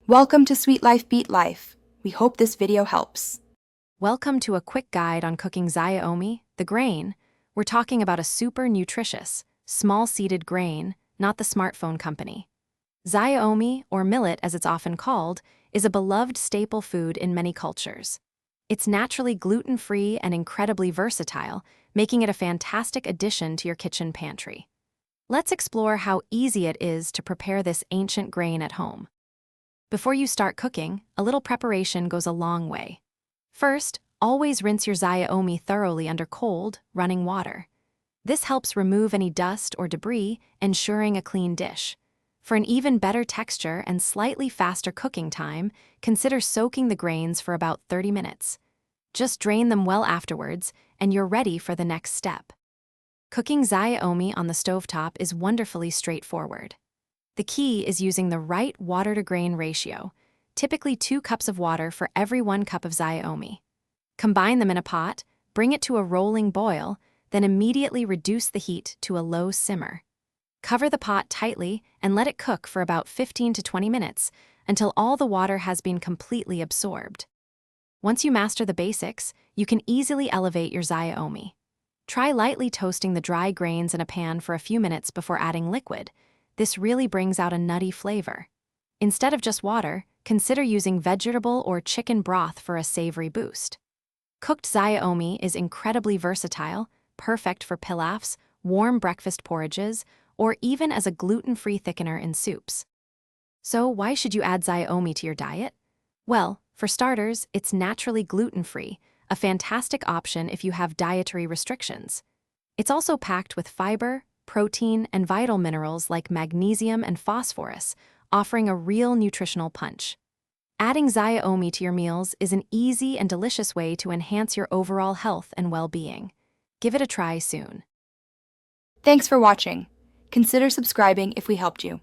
Welcome to Sweet Life Beat Life. We hope this video helps. Welcome to a quick guide on cooking Xiaomi, the grain. We're talking about a super nutritious, small-seeded grain, not the smartphone company. Xiaomi, or millet as it's often called, is a beloved staple food in many cultures. It's naturally gluten-free and incredibly versatile, making it a fantastic addition to your kitchen pantry. Let's explore how easy it is to prepare this ancient grain at home. Before you start cooking, a little preparation goes a long way. First, always rinse your Xiaomi thoroughly under cold, running water. This helps remove any dust or debris, ensuring a clean dish. For an even better texture and slightly faster cooking time, consider soaking the grains for about 30 minutes. Just drain them well afterwards, and you're ready for the next step. Cooking Xiaomi on the stovetop is wonderfully straightforward. The key is using the right water-to-grain ratio, typically 2 cups of water for every 1 cup of Xiaomi. Combine them in a pot, bring it to a rolling boil, then immediately reduce the heat to a low simmer. Cover the pot tightly and let it cook for about 15 to 20 minutes until all the water has been completely absorbed. Once you master the basics, you can easily elevate your Xiaomi. Try lightly toasting the dry grains in a pan for a few minutes before adding liquid. This really brings out a nutty flavor. Instead of just water, consider using vegetable or chicken broth for a savory boost. Cooked Xiaomi is incredibly versatile, perfect for pilafs, warm breakfast porridges, or even as a gluten-free thickener in soups. So why should you add Xiaomi to your diet? Well, for starters, it's naturally gluten-free, a fantastic option if you have dietary restrictions. It's also packed with fiber, protein, and vital minerals like magnesium and phosphorus, offering a real nutritional punch. Adding Xiaomi to your meals is an easy and delicious way to enhance your overall health and well-being. Give it a try soon. Thanks for watching. Consider subscribing if we helped you.